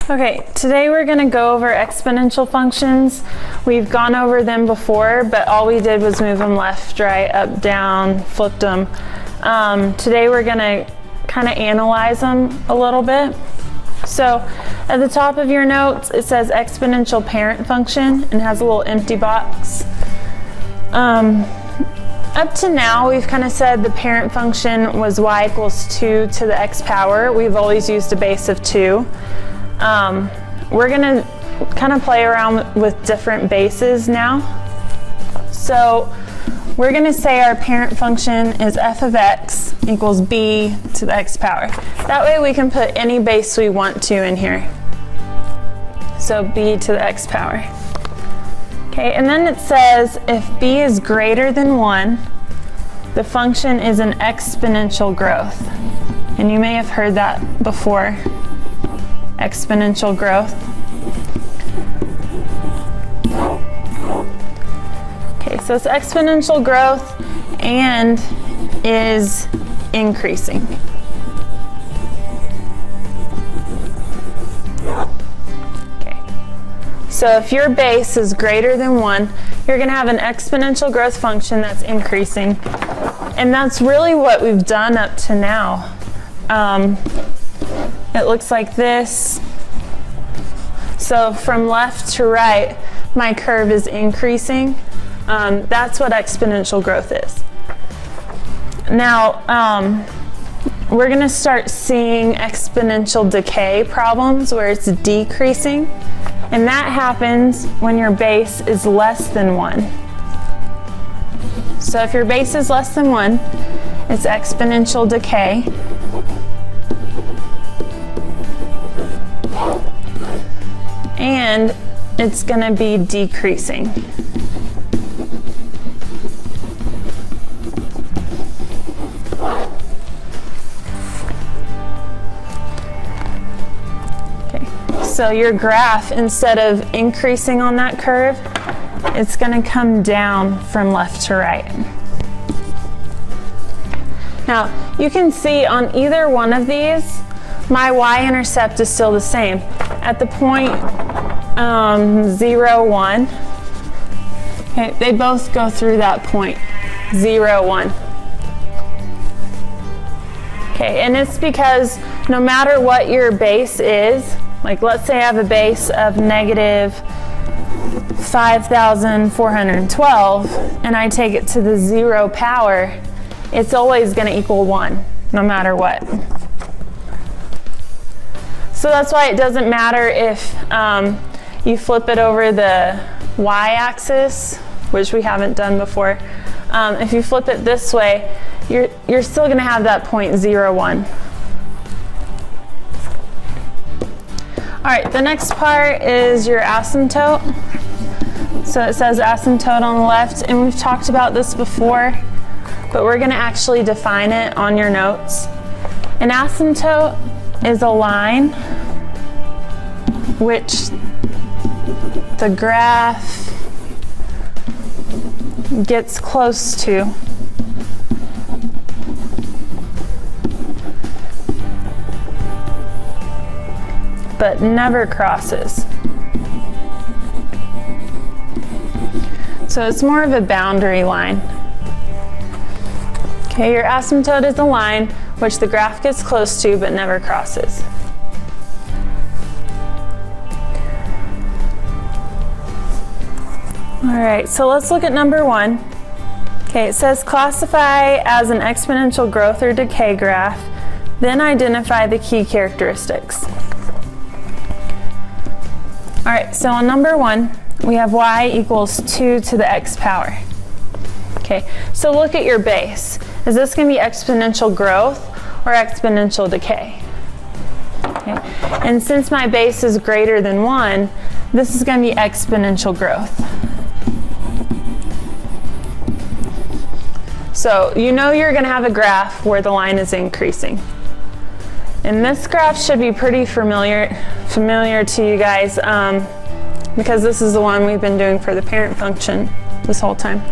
Okay, today we're going to go over exponential functions. We've gone over them before, but all we did was move them left, right, up, down, flipped them. Today we're going to kind of analyze them a little bit. So at the top of your notes, it says exponential parent function and has a little empty box. Up to now, we've kind of said the parent function was y equals 2 to the x power. We've always used a base of 2. We're going to kind of play around with different bases now. So we're going to say our parent function is f of x equals b to the x power. That way we can put any base we want to in here. So b to the x power. Okay, and then it says if b is greater than 1, the function is an exponential growth. And you may have heard that before. Exponential growth. Okay, so it's exponential growth and is increasing. Okay, so if your base is greater than 1, you're going to have an exponential growth function that's increasing. And that's really what we've done up to now. It looks like this. So from left to right, my curve is increasing. That's what exponential growth is. Now, we're going to start seeing exponential decay problems where it's decreasing. And that happens when your base is less than 1. So if your base is less than 1, it's exponential decay. And it's going to be decreasing. Okay, so your graph, instead of increasing on that curve, it's going to come down from left to right. Now, you can see on either one of these, my y-intercept is still the same. At the point 0, 1, okay, they both go through that point, 0, 1. Okay, and it's because no matter what your base is, like let's say I have a base of negative 5,412, and I take it to the 0 power, it's always going to equal 1, no matter what. So that's why it doesn't matter if you flip it over the y-axis, which we haven't done before. If you flip it this way, you're still going to have that point 0, 1. All right, the next part is your asymptote. So it says asymptote on the left, and we've talked about this before, but we're going to actually define it on your notes. An asymptote is a line which the graph gets close to but never crosses. So it's more of a boundary line. Okay, your asymptote is a line which the graph gets close to but never crosses. All right, so let's look at number 1. Okay, it says classify as an exponential growth or decay graph, then identify the key characteristics. All right, so on number 1, we have y equals 2 to the x power. Okay, so look at your base. Is this going to be exponential growth or exponential decay? Okay. And since my base is greater than 1, this is going to be exponential growth. So you know you're going to have a graph where the line is increasing. And this graph should be pretty familiar to you guys because this is the one we've been doing for the parent function this whole time.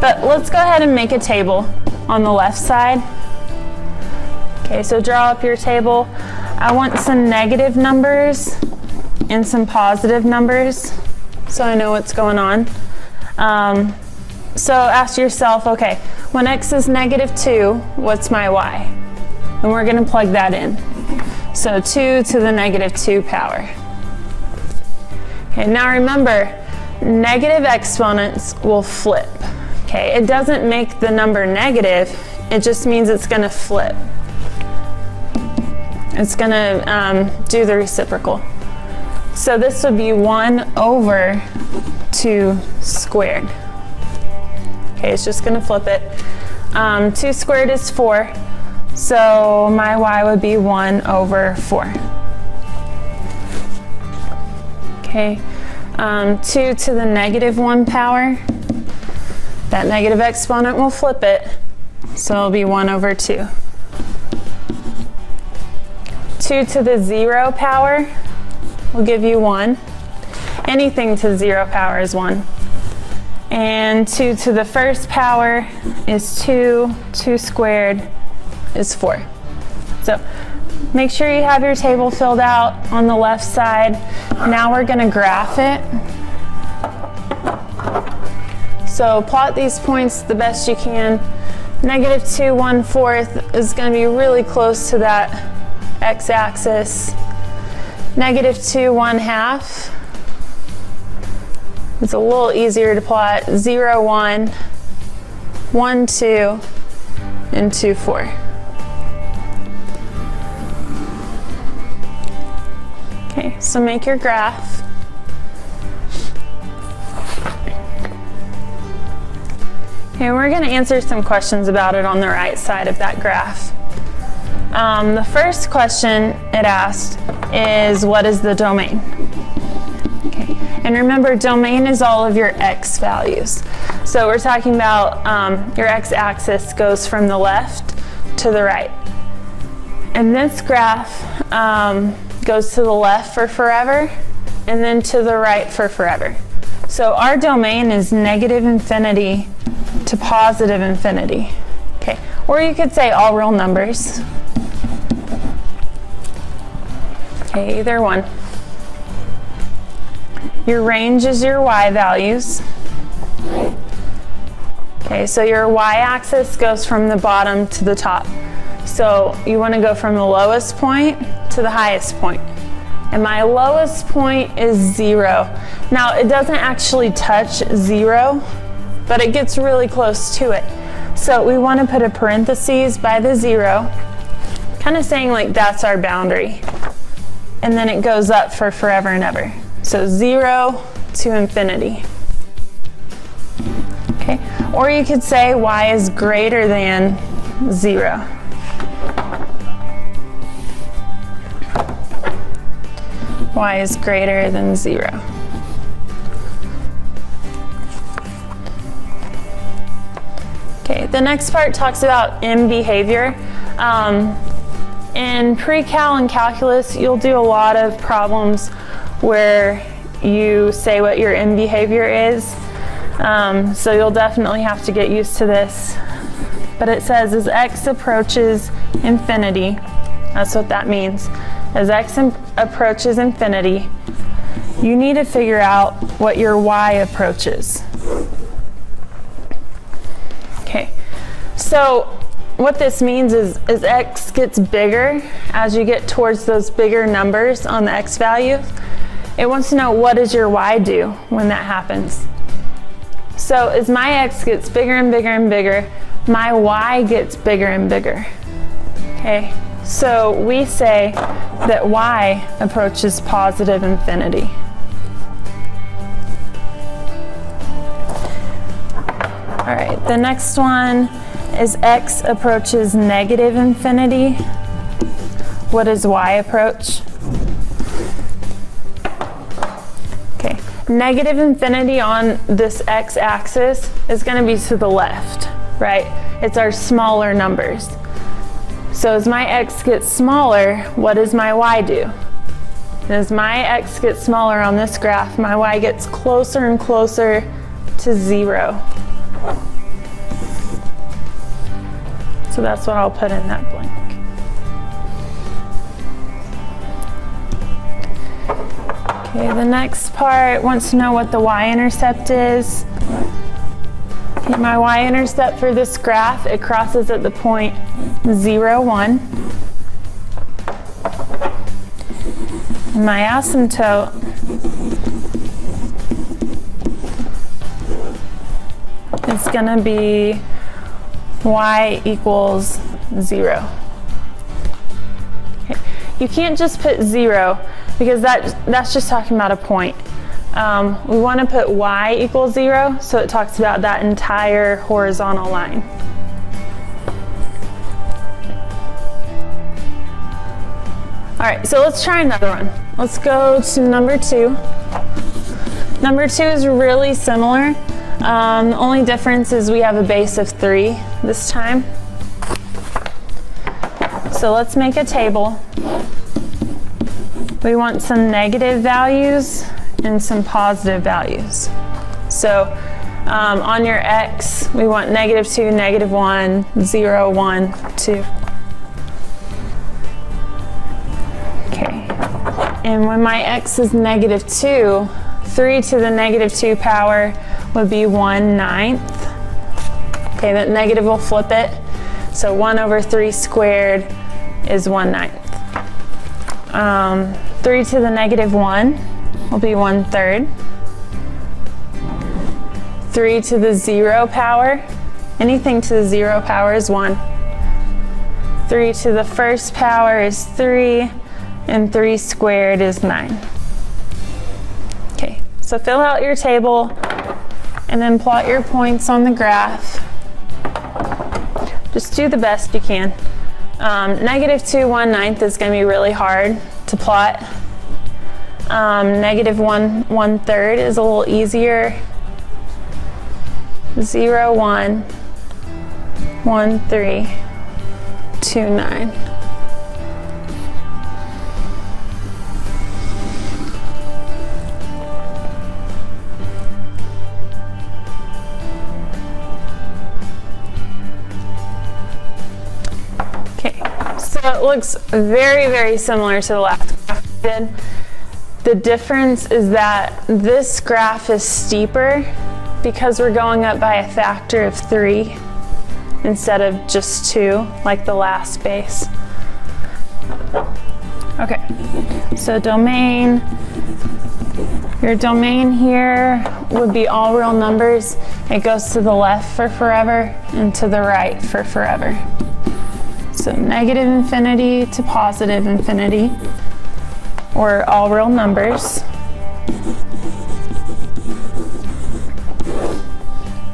But let's go ahead and make a table on the left side. Okay, so draw up your table. I want some negative numbers and some positive numbers so I know what's going on. So ask yourself, okay, when x is -2, what's my y? And we're going to plug that in. So 2 to the -2 power. Okay, now remember, negative exponents will flip. Okay, it doesn't make the number negative, it just means it's going to flip. It's going to do the reciprocal. So this would be 1 over 2 squared. Okay, it's just going to flip it. 2 squared is 4, so my y would be 1 over 4. Okay, 2 to the -1 power. That negative exponent will flip it, so it'll be 1 over 2. 2 to the 0 power will give you 1. Anything to the 0 power is 1. And 2 to the first power is 2. 2 squared is 4. So make sure you have your table filled out on the left side. Now we're going to graph it. So plot these points the best you can. -2 1/4 is going to be really close to that x-axis. -2 1/2. It's a little easier to plot. 0 1, 1 2, and 2 4. Okay, so make your graph. Okay, we're going to answer some questions about it on the right side of that graph. The first question it asked is, what is the domain? Okay, and remember, domain is all of your x values. So we're talking about your x-axis goes from the left to the right. And this graph goes to the left for forever, and then to the right for forever. So our domain is -infinity to +infinity. Okay, or you could say all real numbers. Okay, either one. Your range is your y values. Okay, so your y-axis goes from the bottom to the top. So you want to go from the lowest point to the highest point. And my lowest point is 0. Now, it doesn't actually touch 0, but it gets really close to it. So we want to put a parentheses by the 0, kind of saying like that's our boundary. And then it goes up for forever and ever. So 0 to infinity. Okay, or you could say y is greater than 0. Y is greater than 0. Okay, the next part talks about end behavior. In pre-cal and calculus, you'll do a lot of problems where you say what your end behavior is. So you'll definitely have to get used to this. But it says as x approaches infinity, that's what that means. As x approaches infinity, you need to figure out what your y approaches. Okay, so what this means is as x gets bigger, as you get towards those bigger numbers on the x value, it wants to know what does your y do when that happens. So as my x gets bigger and bigger and bigger, my y gets bigger and bigger. Okay, so we say that y approaches positive infinity. All right, the next one is x approaches negative infinity. What does y approach? Okay, negative infinity on this x-axis is going to be to the left, right? It's our smaller numbers. So as my x gets smaller, what does my y do? As my x gets smaller on this graph, my y gets closer and closer to 0. So that's what I'll put in that blank. Okay, the next part wants to know what the y-intercept is. Okay, my y-intercept for this graph, it crosses at the point 0, 1. And my asymptote is going to be y equals 0. Okay. You can't just put 0 because that's just talking about a point. We want to put y equals 0, so it talks about that entire horizontal line. All right, so let's try another one. Let's go to number 2. Number 2 is really similar. The only difference is we have a base of 3 this time. So let's make a table. We want some negative values and some positive values. So on your x, we want -2, -1, 0, 1, 2. Okay. And when my x is -2, 3 to the -2 power would be 1/9. Okay, that negative will flip it. So 1 over 3 squared is 1/9. 3 to the -1 will be 1/3. 3 to the 0 power, anything to the 0 power is 1. 3 to the first power is 3, and 3 squared is 9. Okay, so fill out your table and then plot your points on the graph. Just do the best you can. -2, 1/9 is going to be really hard to plot. -1, 1/3 is a little easier. 0, 1, 1, 3, 2, 9. Okay, so it looks very, very similar to the last graph we did. The difference is that this graph is steeper because we're going up by a factor of 3 instead of just 2 like the last base. Okay, so domain, your domain here would be all real numbers. It goes to the left for forever and to the right for forever. So -infinity to +infinity, or all real numbers.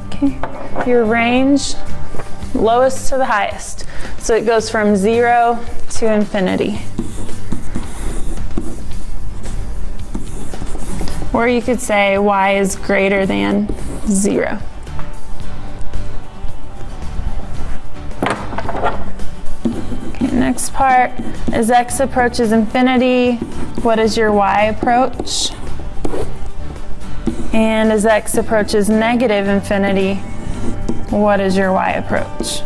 Okay, your range, lowest to the highest. So it goes from 0 to infinity. Or you could say y is greater than 0. Okay, next part, as x approaches infinity, what is your y approach? And as x approaches -infinity, what is your y approach?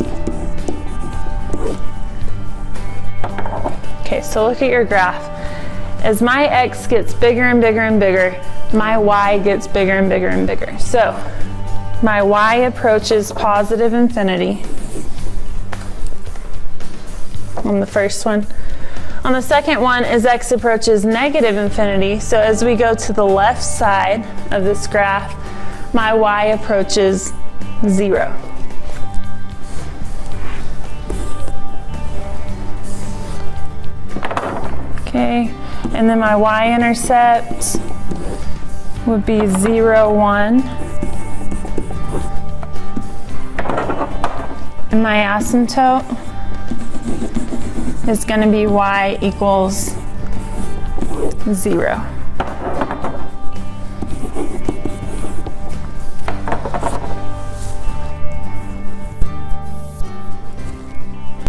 Okay, so look at your graph. As my x gets bigger and bigger and bigger, my y gets bigger and bigger and bigger. So my y approaches +infinity on the first one. On the second one, as x approaches -infinity, so as we go to the left side of this graph, my y approaches 0. Okay, and then my y-intercept would be 0, 1. And my asymptote is going to be y equals 0.